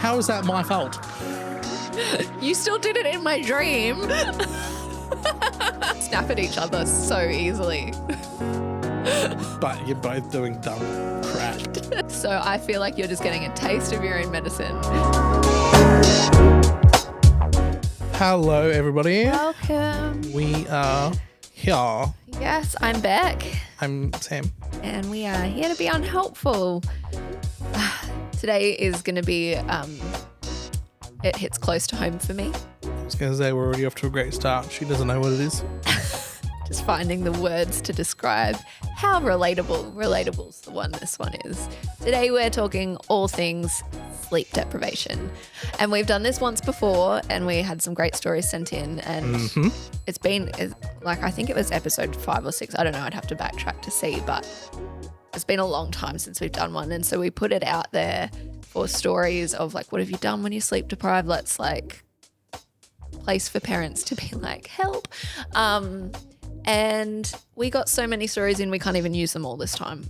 How is that my fault? You still did it in my dream. Snap at each other so easily. But you're both doing dumb crap. So I feel like you're just getting a taste of your own medicine. Hello, everybody. Welcome. We are here. Yes, I'm Beck. I'm Sam. And we are here to be unhelpful. Today is going to be, it hits close to home for me. I was going to say we're already off to a great start. She doesn't know what it is. Just finding the words to describe how relatable. Relatable's the one this one is. Today we're talking all things sleep deprivation. And we've done this once before and we had some great stories sent in. And it's been, I think it was episode 5 or 6. I don't know. I'd have to backtrack to see. But it's been a long time since we've done one. And so we put it out there for stories of what have you done when you're sleep deprived? Let's place for parents to be like, help. And we got so many stories in, we can't even use them all this time.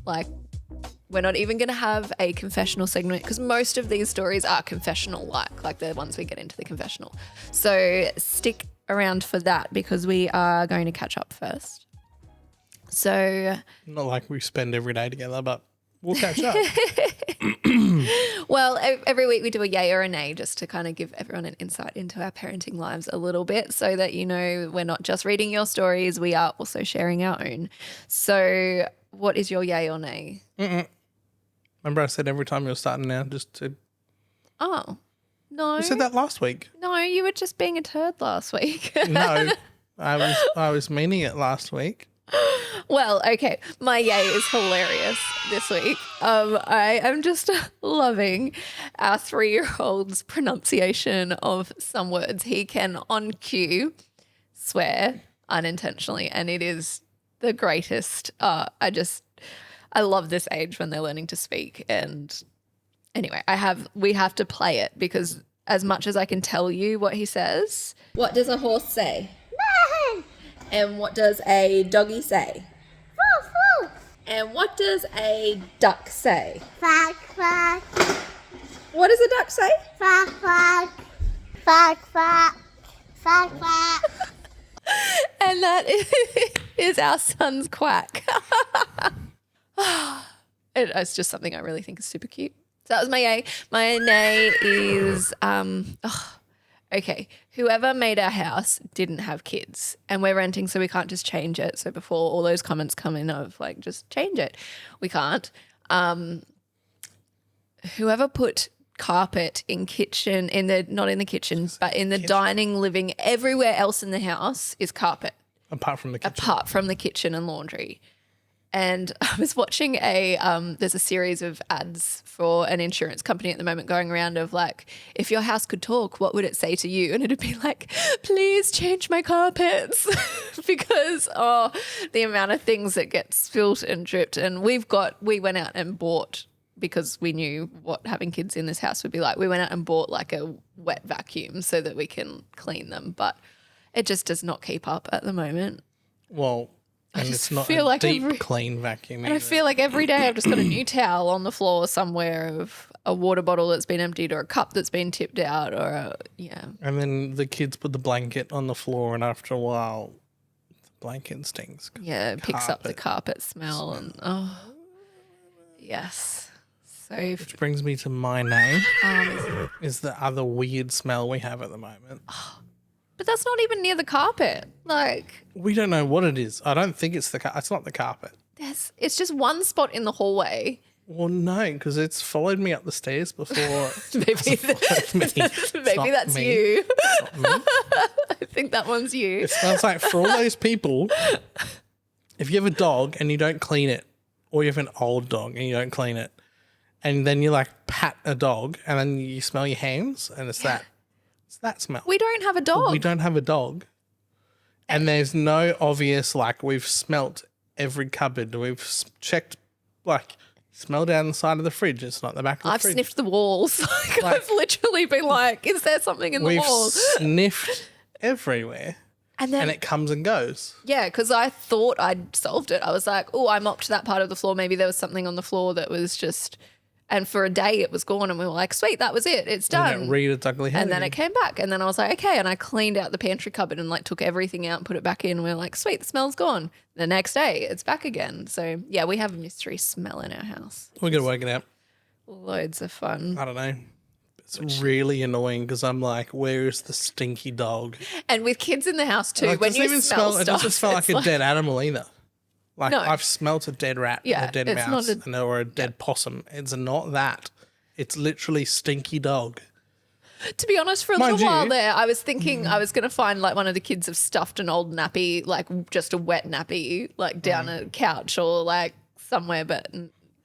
We're not even going to have a confessional segment because most of these stories are confessional-like the ones we get into the confessional. So stick around for that because we are going to catch up first. So Not like we spend every day together, but we'll catch up. Well, every week we do a yay or a nay just to kind of give everyone an insight into our parenting lives a little bit so that, we're not just reading your stories, we are also sharing our own. So what is your yay or nay? Remember I said every time you're starting now just to... Oh, no. You said that last week. No, you were just being a turd last week. No, I was meaning it last week. Well, okay. My yay is hilarious this week. I am just loving our 3-year-old's pronunciation of some words. He can, on cue, swear unintentionally, and it is the greatest. I love this age when they're learning to speak. And anyway, we have to play it because as much as I can tell you what he says. What does a horse say? And what does a doggy say? Woof, woof. And what does a duck say? Quack, quack. What does a duck say? Quack, quack. Quack, quack. Quack, quack. And that is our son's quack. It's just something I really think is super cute. So that was my yay. My nay is, okay, whoever made our house didn't have kids and we're renting so we can't just change it. So before all those comments come in of just change it, we can't. Whoever put carpet in kitchen, not in the kitchen, but in the dining, living, everywhere else in the house is carpet. Apart from the kitchen. Apart from the kitchen and laundry. And I was watching there's a series of ads for an insurance company at the moment going around of if your house could talk, what would it say to you? And it'd be please change my carpets because, the amount of things that get spilt and dripped. And we went out and bought, because we knew what having kids in this house would be like, we went out and bought a wet vacuum so that we can clean them. But it just does not keep up at the moment. Well... I And just it's not feel a deep, clean vacuum. And I feel like every day I've just got a new towel on the floor somewhere of a water bottle that's been emptied or a cup that's been tipped out or And then the kids put the blanket on the floor and after a while the blanket stinks. Yeah, it picks up the carpet smell. And yes. So Which brings me to my name is the other weird smell we have at the moment. But that's not even near the carpet. We don't know what it is. I don't think it's it's not the carpet. It's just one spot in the hallway. Well, no, because it's followed me up the stairs before. Maybe that's me. you. It's not me. I think that one's you. It smells like, for all those people, if you have a dog and you don't clean it, or you have an old dog and you don't clean it, and then you pat a dog and then you smell your hands and it's that smell. We don't have a dog. We don't have a dog. And there's no obvious, we've smelt every cupboard. We've checked, smell down the side of the fridge. It's not the back of the I've fridge. sniffed the walls. I've literally been is there something in the walls? We've sniffed everywhere. And then it comes and goes. Yeah, because I thought I'd solved it. I was I mopped that part of the floor. Maybe there was something on the floor that was just And for a day it was gone and we were like, sweet, that was it. It's And done. it reared its ugly head. And then it came back. And then I was like, okay. And I cleaned out the pantry cupboard and like took everything out and put it back in. And we were like, sweet, the smell's gone. The next day it's back again. So yeah, we have a mystery smell in our house. We're going to work it out. Loads of fun. I don't know. It's really annoying because I'm like, where is the stinky dog? And with kids in the house too, Like, when it doesn't you even smell stuff. It doesn't smell like it's a dead animal either. Like, No. I've smelt a dead rat or Yeah, a dead it's mouse not or a dead possum. It's not that. It's literally stinky dog. To be honest, for a Mind little while you- there, I was thinking I was going to find like one of the kids have stuffed an old nappy, like just a wet nappy, like down a couch or like somewhere. But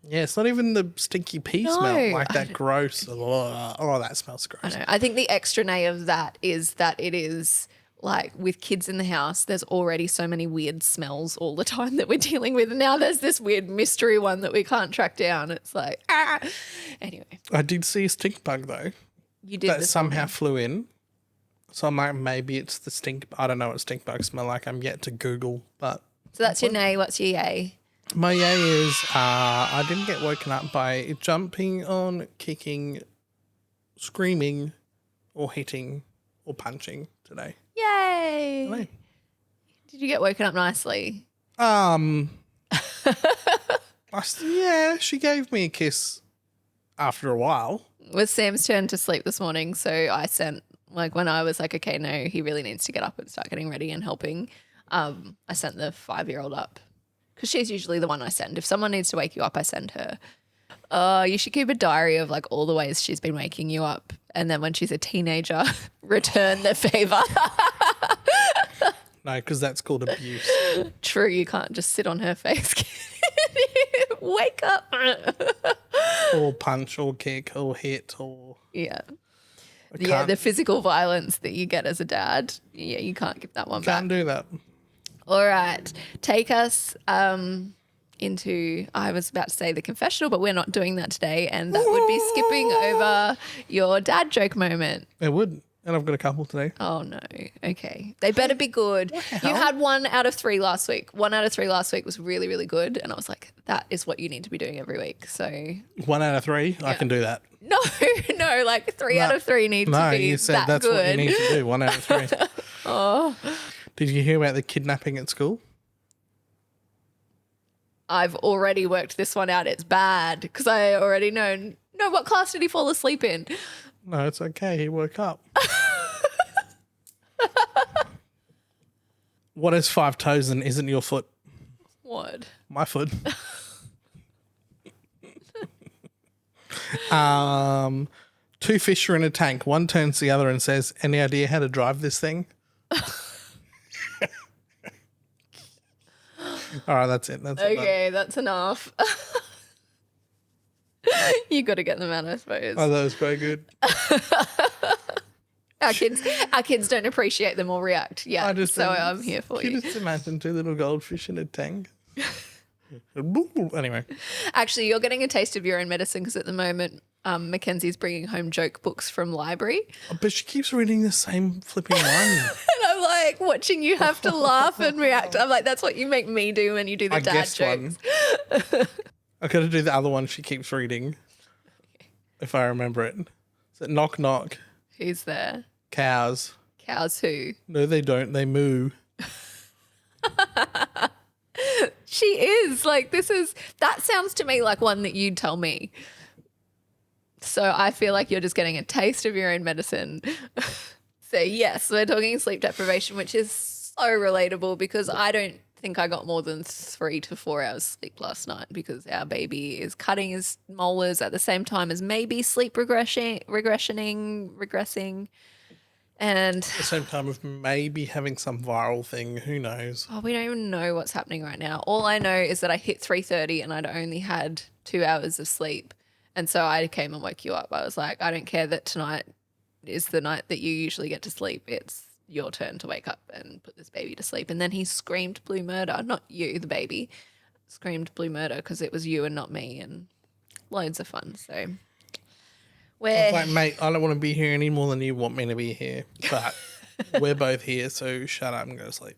Yeah, it's not even the stinky pee No, smell. Like I that gross. Oh, that smells I gross. don't know. I think the extra nay of that is that it is like with kids in the house, there's already so many weird smells all the time that we're dealing with. And now there's this weird mystery one that we can't track down. It's like, Anyway, I did see a stink bug though you did that this somehow flew in. So I'm like, maybe it's the stink. I don't know what stink bugs smell like. I'm yet to Google, but So that's your nay. What's your yay? my yay is I didn't get woken up by jumping on, kicking, screaming, or hitting or punching today. Yay. Hello. Did you get woken up nicely? Yeah, she gave me a kiss after a while. It was Sam's turn to sleep this morning, so I sent, like, when I was like, okay, no, he really needs to get up and start getting ready and helping, I sent the 5-year-old up because she's usually the one I send. If someone needs to wake you up, I send her. You should keep a diary of like all the ways she's been waking you up, and then when she's a teenager, return the favor. No, because that's called abuse. True, you can't just sit on her face. Wake up. Or punch or kick or hit or... Yeah. I Yeah, can't, the physical violence that you get as a dad. Yeah, you can't give that one back. can't do that. All right. Take us into, I was about to say the confessional, but we're not doing that today. And that would be skipping over your dad joke moment. It would. And I've got a couple today. Oh, no. Okay. They better be good. You had 1 out of 3 last week. 1 out of 3 last week was really, really good. And I was like, that is what you need to be doing every week. So 1 out of 3, I can do that. no, like 3 out of 3 need No, to be you said that that's good. what you need to do. 1 out of 3. Oh. Did you hear about the kidnapping at school? I've already worked this one out. It's bad because I already know. No, what class did he fall asleep in? No, it's okay. He woke up. What is 5 toes and isn't your foot? What? My foot. 2 fish are in a tank. One turns to the other and says, "Any idea how to drive this thing?" All right, that's it. That's it. Okay, that's enough. You got to get them out, I suppose. Oh, that was very good. Our kids don't appreciate them or react. Yeah, so I'm here for you. Just imagine 2 little goldfish in a tank. Anyway, Actually, you're getting a taste of your own medicine because at the moment, Mackenzie's bringing home joke books from library. but she keeps reading the same flipping one. And I'm like watching you have to laugh and react. I'm like, that's what you make me do when you do the I dad guessed jokes. one. I got to do the other one she keeps reading, if I remember it. Is it knock knock? Who's there? Cows. Cows who? No, they don't. They moo. She is like, that sounds to me like one that you'd tell me. So I feel like you're just getting a taste of your own medicine. So yes, we're talking sleep deprivation, which is so relatable because I don't think I got more than 3 to 4 hours sleep last night because our baby is cutting his molars at the same time as maybe sleep regressing. And At the same time of maybe having some viral thing. Who knows? we don't even know what's happening right now. All I know is that I hit 3:30 and I'd only had 2 hours of sleep. And so I came and woke you up. I was like, I don't care that tonight is the night that you usually get to sleep. It's your turn to wake up and put this baby to sleep. And then he screamed blue murder. Not you, the baby. Screamed blue murder because it was you and not me. And loads of fun. So I we're was like, mate, I don't want to be here any more than you want me to be here. But we're both here, so shut up and go to sleep.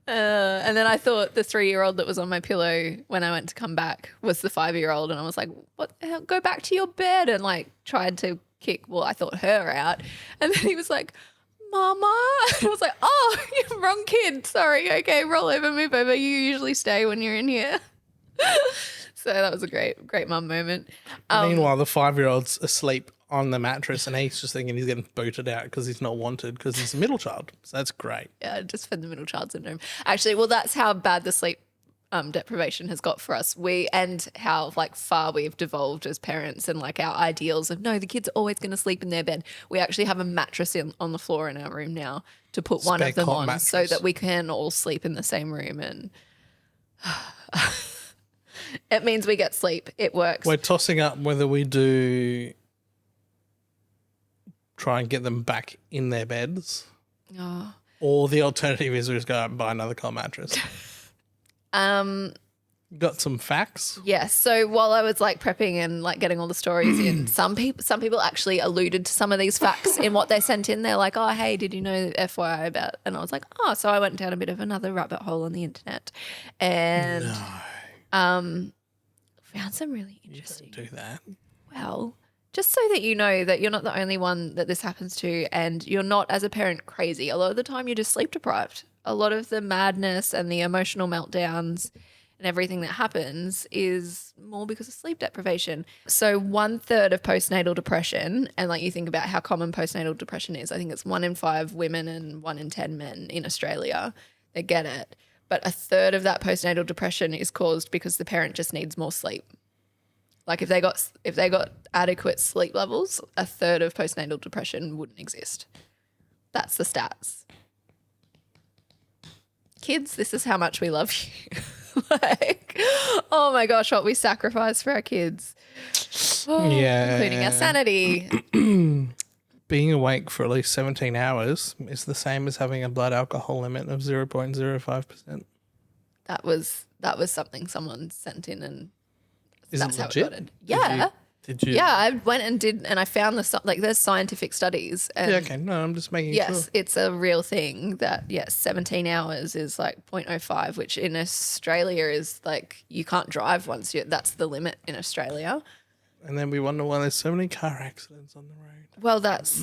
And then I thought the 3-year-old that was on my pillow when I went to come back was the 5-year-old, and I was like, what the hell? Go back to your bed, and like tried to kick, well, I thought her out. And then he was like, Mama. And I was like, oh, you're wrong kid. Sorry. Okay, roll over, move over. You usually stay when you're in here. So that was a great mum moment. Meanwhile, the 5-year-old's asleep on the mattress and he's just thinking he's getting booted out because he's not wanted because he's a middle child. So that's great. Yeah, just for the middle child syndrome. Actually, well, that's how bad the sleep deprivation has got for us. And how like far we've devolved as parents, and like our ideals of no, the kid's always going to sleep in their bed. We actually have a mattress on the floor in our room now to put one of them on mattress. so that we can all sleep in the same room, and it means we get sleep. It works. We're tossing up whether we do try and get them back in their beds, or the alternative is we just go out and buy another cot mattress. Got some facts? Yes. So while I was like prepping and like getting all the stories in, some people actually alluded to some of these facts in what they sent in. They're like, oh, hey, did you know FYI about? And I was like, oh, so I went down a bit of another rabbit hole on the internet, and found some really interesting. Don't do that. Well, just so that you know that you're not the only one that this happens to, and you're not, as a parent, crazy. A lot of the time you're just sleep deprived. A lot of the madness and the emotional meltdowns and everything that happens is more because of sleep deprivation. So 1/3 of postnatal depression, and like you think about how common postnatal depression is, I think it's 1 in 5 women and 1 in 10 men in Australia that get it. But 1/3 of that postnatal depression is caused because the parent just needs more sleep. Like if they got adequate sleep levels, 1/3 of postnatal depression wouldn't exist. That's the stats. Kids, this is how much we love you. Like, oh my gosh, what we sacrifice for our kids. Oh, Yeah. including our sanity. Being awake for at least 17 hours is the same as having a blood alcohol limit of 0.05%. That was something someone sent in, and Is that's it how legit? it got it. Yeah. Did you? Yeah, I went and did, and I found there's scientific studies. And Yeah, okay. No, I'm just making yes, sure. it's a real thing that, 17 hours is like 0.05, which in Australia is like you can't drive that's the limit in Australia. And then we wonder why there's so many car accidents on the road. Well, that's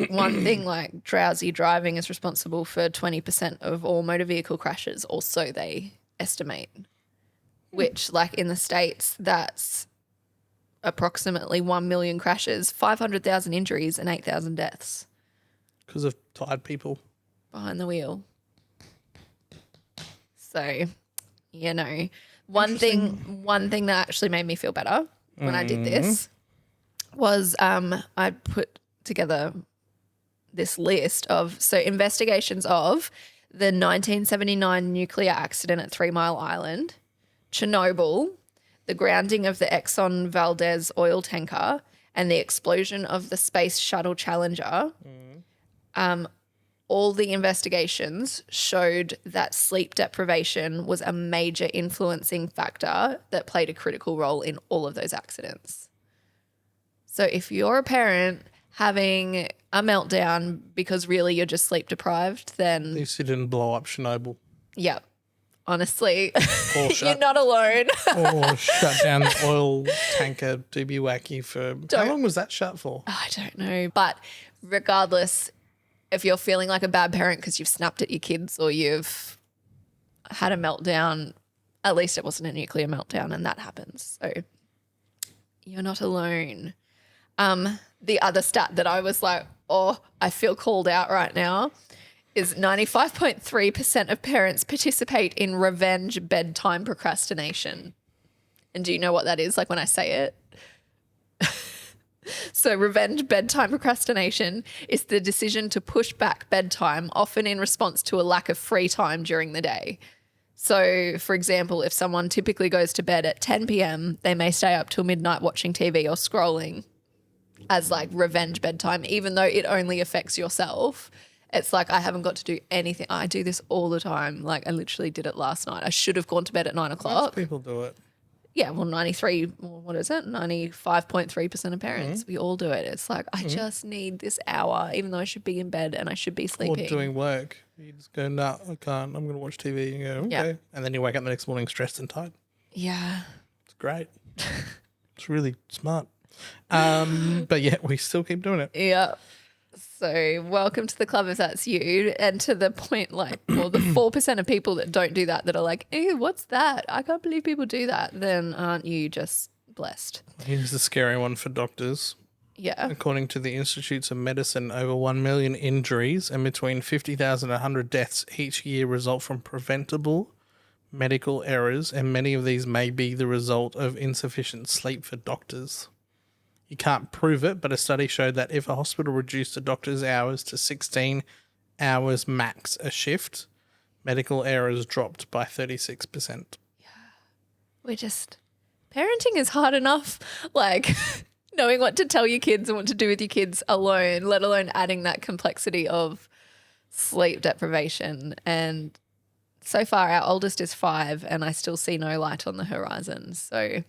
one thing. Like drowsy driving is responsible for 20% of all motor vehicle crashes, or so they estimate, which like in the States, that's approximately 1 million crashes, 500,000 injuries and 8,000 deaths. Because of tired people. Behind the wheel. So, one thing that actually made me feel better when I did this was I put together this list of investigations of the 1979 nuclear accident at 3 Mile Island, Chernobyl, the grounding of the Exxon Valdez oil tanker, and the explosion of the Space Shuttle Challenger. All the investigations showed that sleep deprivation was a major influencing factor that played a critical role in all of those accidents. So if you're a parent having a meltdown because really you're just sleep deprived, At then least you didn't blow up Chernobyl. yeah, honestly, Or you're not alone. or shut down the oil tanker to be wacky for... How long was that shut for? I don't know. But regardless, if you're feeling like a bad parent because you've snapped at your kids or you've had a meltdown, at least it wasn't a nuclear meltdown, and that happens. So you're not alone. The other stat that I was like, oh, I feel called out right now is 95.3% of parents participate in revenge bedtime procrastination. And do you know what that is? Like when I say it? So revenge bedtime procrastination is the decision to push back bedtime, often in response to a lack of free time during the day. So, for example, if someone typically goes to bed at 10 p.m., they may stay up till midnight watching TV or scrolling as like revenge bedtime, even though it only affects yourself. It's like, I haven't got to do anything. I do this all the time. Like I literally did it last night. I should have gone to bed at 9 o'clock. Most people do it. Yeah, well, 95.3% of parents, we all do it. It's like, I just need this hour, even though I should be in bed and I should be sleeping. Or doing work. You just go, no, I can't. I'm going to watch TV. And you go, okay. Yeah. And then you wake up the next morning stressed and tired. Yeah. It's great. It's really smart. But yeah, we still keep doing it. Yeah. So welcome to the club if that's you. And to the point, like, well, the 4% of people that don't do that are like, ew, what's that? I can't believe people do that. Then aren't you just blessed? Here's the scary one for doctors. Yeah. According to the Institutes of Medicine, over 1 million injuries and between 50,000 and 100 deaths each year result from preventable medical errors, and many of these may be the result of insufficient sleep for doctors. You can't prove it, but a study showed that if a hospital reduced a doctor's hours to 16 hours max a shift, medical errors dropped by 36%. Parenting is hard enough, like knowing what to tell your kids and what to do with your kids alone, let alone adding that complexity of sleep deprivation. And so far, our oldest is 5 and I still see no light on the horizon. So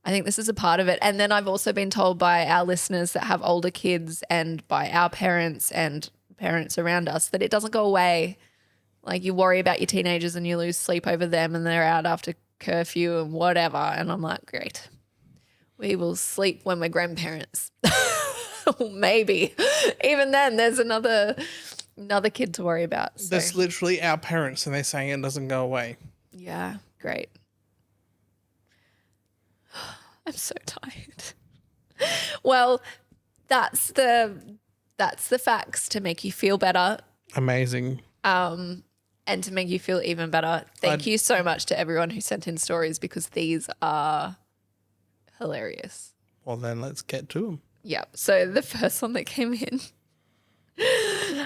I think this is a part of it. And then I've also been told by our listeners that have older kids and by our parents and parents around us that it doesn't go away. Like you worry about your teenagers and you lose sleep over them and they're out after curfew and whatever. And I'm like, great. We will sleep when we're grandparents. Maybe. Even then, there's another kid to worry about. So. That's literally our parents and they're saying it doesn't go away. Yeah, great. I'm so tired. Well, that's the facts to make you feel better. Amazing. And to make you feel even better. Thank you so much to everyone who sent in stories because these are hilarious. Well, then let's get to them. Yeah. So the first one that came in.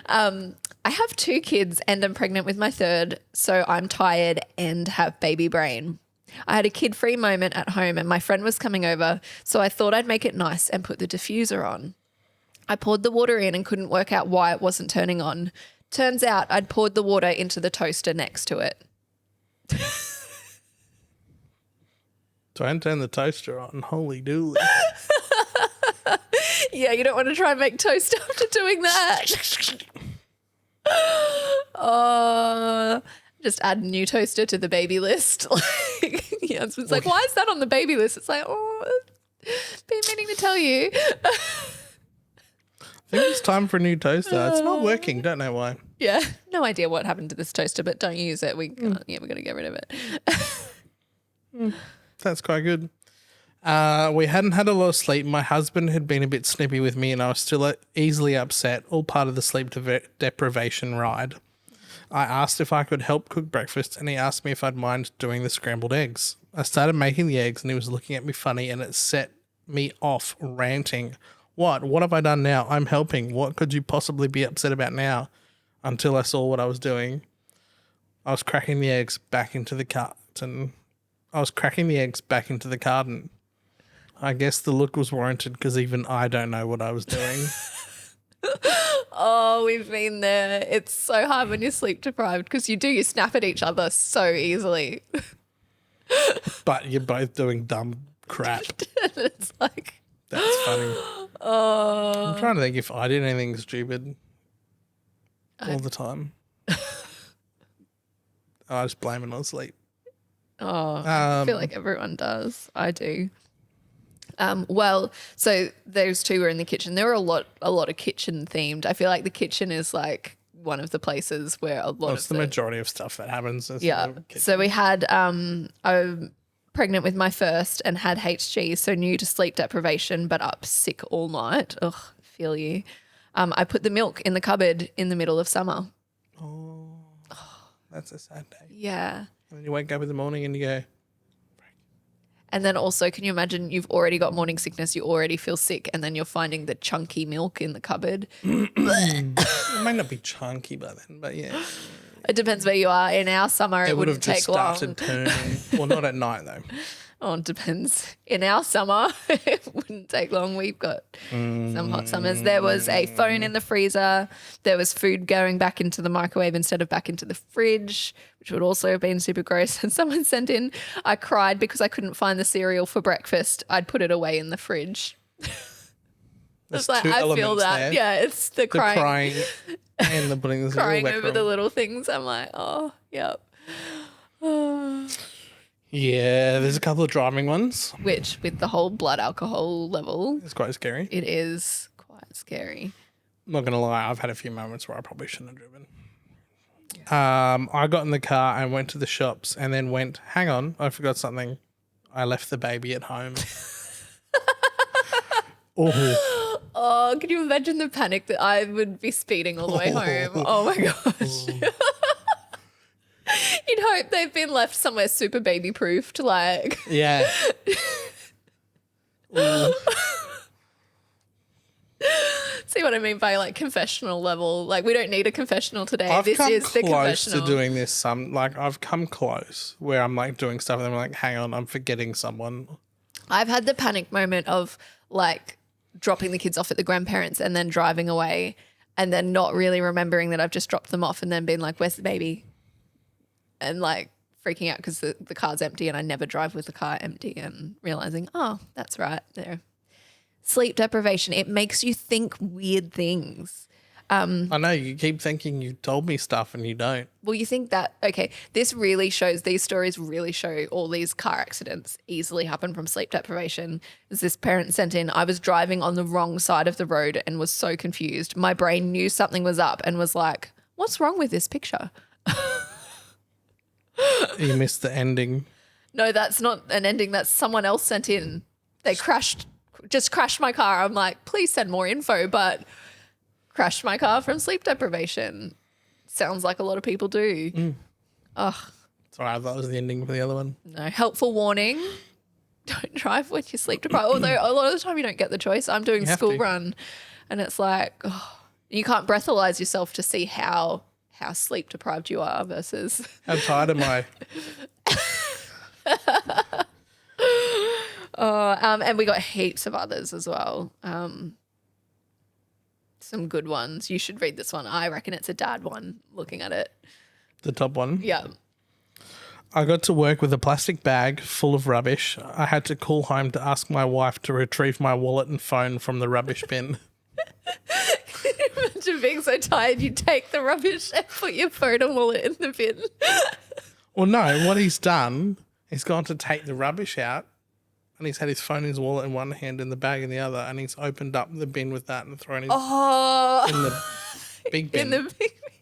I have 2 kids and I'm pregnant with my 3rd, so I'm tired and have baby brain. I had a kid-free moment at home and my friend was coming over, so I thought I'd make it nice and put the diffuser on. I poured the water in and couldn't work out why it wasn't turning on. Turns out I'd poured the water into the toaster next to it. Don't turn the toaster on. Holy dooly. Yeah, you don't want to try and make toast after doing that. Just add new toaster to the baby list. Like, your husband's like, why is that on the baby list? It's like, been meaning to tell you. I think it's time for a new toaster. It's not working. Don't know why. Yeah. No idea what happened to this toaster, but don't use it. We're going to get rid of it. That's quite good. We hadn't had a lot of sleep. My husband had been a bit snippy with me and I was still easily upset, all part of the sleep deprivation ride. I asked if I could help cook breakfast and he asked me if I'd mind doing the scrambled eggs. I started making the eggs and he was looking at me funny and it set me off ranting. What have I done now? I'm helping. What could you possibly be upset about now? Until I saw what I was doing. I was cracking the eggs back into the carton. I guess the look was warranted because even I don't know what I was doing. Oh, we've been there. It's so hard when you're sleep deprived because you snap at each other so easily. But you're both doing dumb crap. It's like... That's funny. I'm trying to think if I did anything stupid all the time. I just blame it on sleep. I feel like everyone does. I do. Well, so those 2 were in the kitchen. There were a lot of kitchen themed. I feel like the kitchen is like one of the places where a lot That's of the majority of stuff that happens. Yeah. So we had I'm pregnant with my first and had HG, so new to sleep deprivation, but up sick all night. Ugh, feel you. I put the milk in the cupboard in the middle of summer. Oh, that's a sad day. Yeah. And then you wake up in the morning and you go. And then also, can you imagine you've already got morning sickness, you already feel sick, and then you're finding the chunky milk in the cupboard? It might not be chunky by then, but yeah. It depends where you are. In our summer, it would have wouldn't just take long. started turning. Well, not at night though. Oh, it depends. In our summer, it wouldn't take long. We've got some hot summers. There was a phone in the freezer. There was food going back into the microwave instead of back into the fridge, which would also have been super gross. And someone sent in, I cried because I couldn't find the cereal for breakfast. I'd put it away in the fridge. It's like, I feel that. There. Yeah, it's the crying. And the pudding is crying over the little things. I'm like, oh, yep. Yeah, there's a couple of driving ones. Which, with the whole blood alcohol level, It's quite scary. it is quite scary. I'm not going to lie, I've had a few moments where I probably shouldn't have driven. I got in the car and went to the shops and then went, hang on, I forgot something. I left the baby at home. Oh. Oh, can you imagine the panic that I would be speeding all the way home? Oh my gosh. You'd hope they've been left somewhere super baby proofed, like. Yeah. See what I mean by like confessional level? Like, we don't need a confessional today. I've This come is the close confessional. to doing this. I've come close where I'm like doing stuff and I'm like, hang on, I'm forgetting someone. I've had the panic moment of like dropping the kids off at the grandparents and then driving away and then not really remembering that I've just dropped them off and then being like, where's the baby? And like freaking out because the car's empty and I never drive with the car empty and realizing, oh, that's right there. Sleep deprivation, it makes you think weird things. I know, you keep thinking you told me stuff and you don't. Well, you think that, okay, these stories really show all these car accidents easily happen from sleep deprivation. As this parent sent in, I was driving on the wrong side of the road and was so confused. My brain knew something was up and was like, what's wrong with this picture? You missed the ending. No, that's not an ending. That's someone else sent in. They crashed my car. I'm like, please send more info, but crashed my car from sleep deprivation. Sounds like a lot of people do. Ugh. Sorry, I thought it was the ending for the other one. No, helpful warning. Don't drive when you're sleep deprived. Although a lot of the time you don't get the choice. I'm doing school run and it's like, oh, you can't breathalyze yourself to see how sleep deprived you are versus. How tired am I? And we got heaps of others as well. Some good ones. You should read this one. I reckon it's a dad one looking at it. The top one? Yeah. I got to work with a plastic bag full of rubbish. I had to call home to ask my wife to retrieve my wallet and phone from the rubbish bin. Imagine being so tired you take the rubbish and put your phone and wallet in the bin. Well, no, what he's done, he's gone to take the rubbish out and he's had his phone and his wallet in one hand and the bag in the other and he's opened up the bin with that and thrown it in the big bin. In the big bin.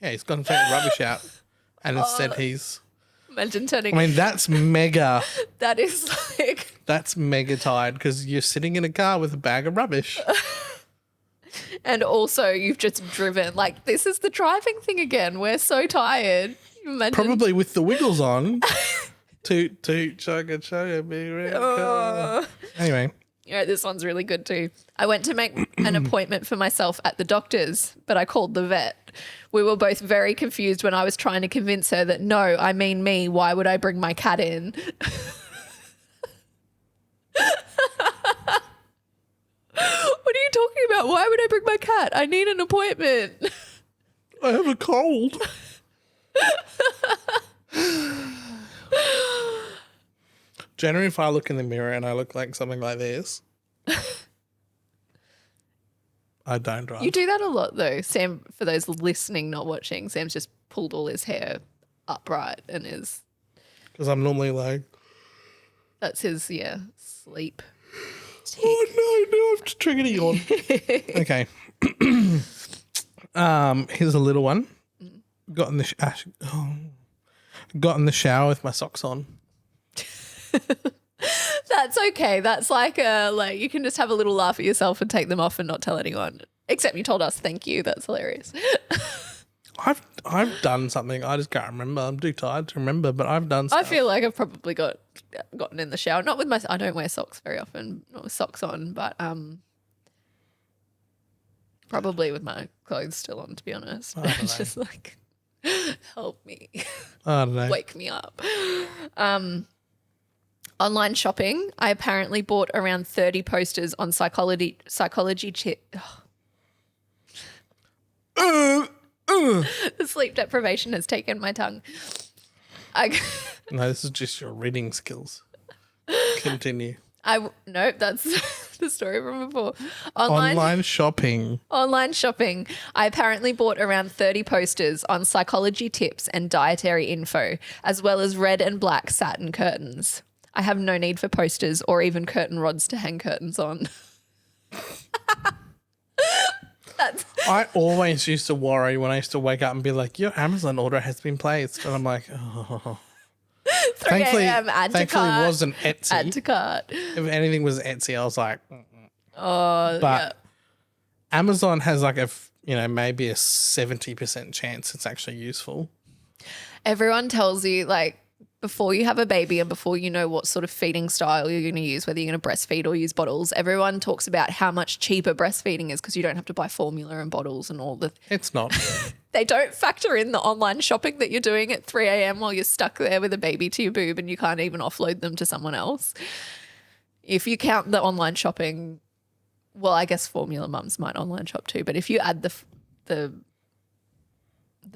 Yeah, he's gone to take the rubbish out and instead he's... Imagine turning... I mean, that's mega... That is like... That's mega tired because you're sitting in a car with a bag of rubbish. And also you've just driven. Like, this is the driving thing again. We're so tired. Imagine. Probably with the wiggles on. Toot, toot, chugga, chugga, big red car. Anyway. Yeah, this one's really good too. I went to make an appointment for myself at the doctor's, but I called the vet. We were both very confused when I was trying to convince her that, no, I mean me. Why would I bring my cat in? What are you talking about? Why would I bring my cat? I need an appointment. I have a cold. Generally, if I look in the mirror and I look like something like this, I don't drive. You do that a lot though. Sam, for those listening, not watching, Sam's just pulled all his hair upright and is... Because I'm normally like... That's his, sleep. Oh no, I've just triggered a yawn. Okay. Here's a little one. Got in the shower with my socks on. That's okay. That's like you can just have a little laugh at yourself and take them off and not tell anyone. Except you told us thank you. That's hilarious. I've done something. I just can't remember. I'm too tired to remember, but I've done stuff. I feel like I've probably gotten in the shower. Not with I don't wear socks very often. Not with socks on, but probably with my clothes still on, to be honest. It's just like, help me. I don't know. Wake me up. Online shopping. I apparently bought around 30 posters on psychology The sleep deprivation has taken my tongue. No, this is just your reading skills. Continue. Nope, that's the story from before. Online shopping. Online shopping. I apparently bought around 30 posters on psychology tips and dietary info, as well as red and black satin curtains. I have no need for posters or even curtain rods to hang curtains on. I always used to worry when I used to wake up and be like, your Amazon order has been placed. And I'm like, oh. 3 a.m. add to cart. Thankfully it wasn't Etsy. Add to cart. If anything was Etsy, I was like, Oh, but Amazon has like maybe a 70% chance it's actually useful. Everyone tells you, like, before you have a baby and before you know what sort of feeding style you're going to use, whether you're going to breastfeed or use bottles, everyone talks about how much cheaper breastfeeding is because you don't have to buy formula and bottles and all the... It's not. They don't factor in the online shopping that you're doing at 3 a.m. while you're stuck there with a baby to your boob and you can't even offload them to someone else. If you count the online shopping, well, I guess formula mums might online shop too, but if you add the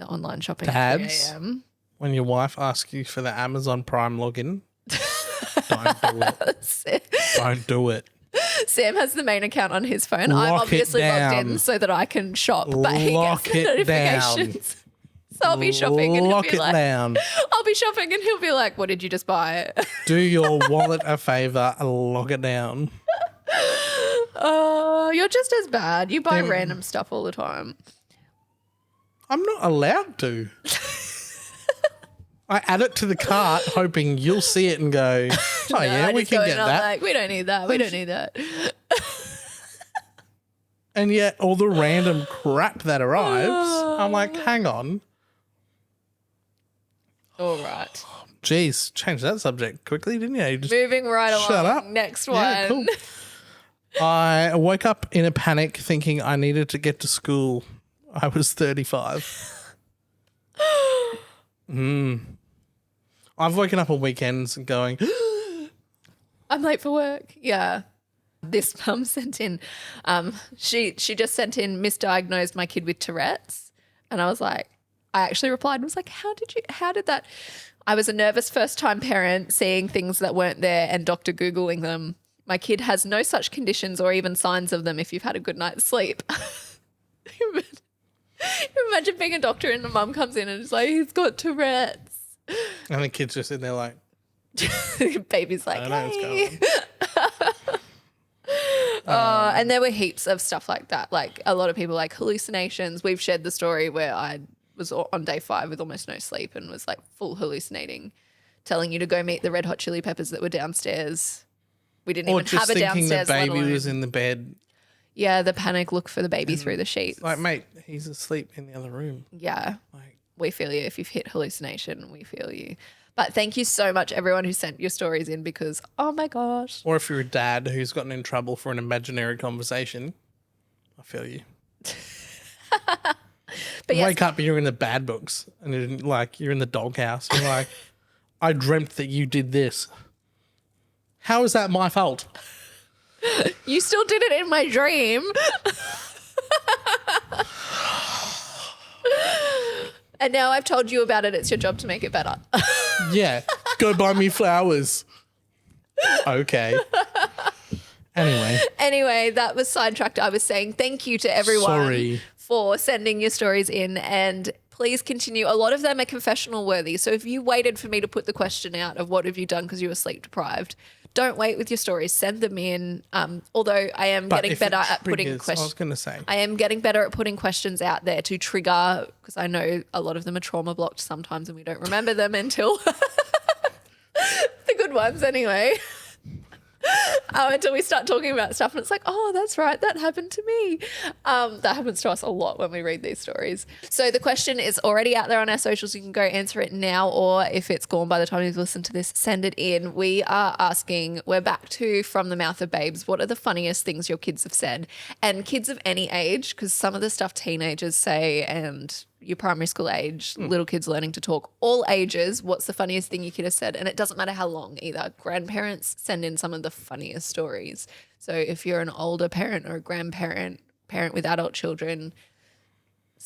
online shopping at 3 a.m. When your wife asks you for the Amazon Prime login, don't do it. Don't do it. Sam has the main account on his phone. I'm Lock it obviously logged down. in so that I can shop, but he Lock gets the it down. notifications. So I'll be shopping and he'll Lock be it like, down. I'll be shopping and he'll be like, what did you just buy? Do your wallet a favor and lock it down. Oh, you're just as bad. You buy random stuff all the time. I'm not allowed to. I add it to the cart hoping you'll see it and go, oh yeah, we can get that. Like, we don't need that. We don't need that. And yet all the random crap that arrives, I'm like, hang on. All right. Jeez, change that subject quickly, didn't you? Just Moving right along. shut up. Next one. Yeah, cool. I woke up in a panic thinking I needed to get to school. I was 35. I've woken up on weekends and going, I'm late for work. Yeah. This mum sent in, she just sent in, misdiagnosed my kid with Tourette's. And I was like, I actually replied and was like, how did that? I was a nervous first-time parent seeing things that weren't there and Dr. Googling them. My kid has no such conditions or even signs of them if you've had a good night's sleep. Imagine being a doctor and the mum comes in and is like, he's got Tourette's. and the kids just in there like, Baby's like, I don't know hey. what's going on. And there were heaps of stuff like that. Like a lot of people like hallucinations. We've shared the story where I was on day 5 with almost no sleep and was like full hallucinating, telling you to go meet the Red Hot Chili Peppers that were downstairs. We didn't Or even just have a thinking downstairs. the baby let alone- was in the bed. Yeah, the panic look for the baby through the sheets. Like, mate, he's asleep in the other room. Yeah, Like, we feel you. If you've hit hallucination, we feel you. But thank you so much, everyone who sent your stories in, because, oh my gosh. or if you're a dad who's gotten in trouble for an imaginary conversation, I feel you. But yes, Wake up and you're in the bad books and you're in the doghouse. You're like, I dreamt that you did this. How is that my fault? you still did it in my dream. And now I've told you about it. It's your job to make it better. Yeah, go buy me flowers. Okay. Anyway, that was sidetracked. I was saying thank you to everyone Sorry. for sending your stories in, and please continue. A lot of them are confessional worthy. So if you waited for me to put the question out of what have you done because you were sleep deprived, don't wait with your stories. Send them in. Although I am But getting if better it at putting triggers- I questions. was going to say. I am getting better at putting questions out there to trigger, because I know a lot of them are trauma blocked sometimes and we don't remember them until the good ones anyway. Until we start talking about stuff and it's like, oh, that's right, that happened to me. That happens to us a lot when we read these stories. So the question is already out there on our socials. You can go answer it now, or if it's gone by the time you've listened to this, send it in. We are asking, we're back to From the Mouth of Babes, what are the funniest things your kids have said? And kids of any age, because some of the stuff teenagers say and your primary school age, little kids learning to talk, all ages, what's the funniest thing your kid has said? And it doesn't matter how long either. Grandparents send in some of the funniest stories. So if you're an older parent or a grandparent, parent with adult children,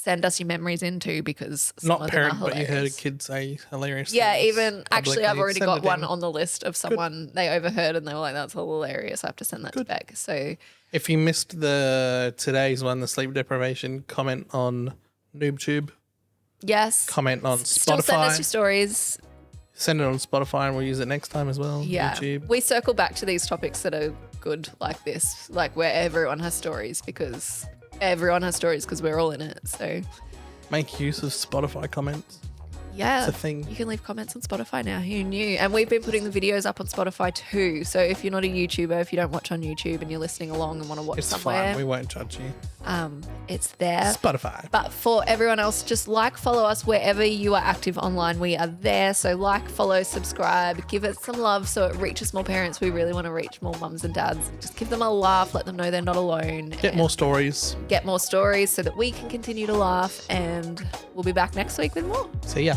send us your memories in too, because some of Not them are parent, but you heard a hilarious. kid say hilarious Yeah, things even actually, I've publicly. already Send got it one in. on the list of someone they overheard and they were like, "That's hilarious." I have to send that to Beck. So If you missed today's one, the sleep deprivation, comment on NoobTube. yes, Comment on still send us Spotify. your stories. Send it on Spotify and we'll use it next time as well. Yeah, YouTube. we circle back to these topics that are good like this, like where everyone has stories because we're all in it. So Make use of Spotify comments. yeah, It's a thing. you can leave comments on Spotify now. Who knew? And we've been putting the videos up on Spotify too. So if you're not a YouTuber, if you don't watch on YouTube and you're listening along and want to watch It's somewhere, fine. We won't judge you. it's there. Spotify. But for everyone else, just follow us wherever you are active online. We are there. So follow, subscribe, give it some love so it reaches more parents. We really want to reach more mums and dads. Just give them a laugh. Let them know they're not alone. Get more stories. Get more stories so that we can continue to laugh. And we'll be back next week with more. See ya.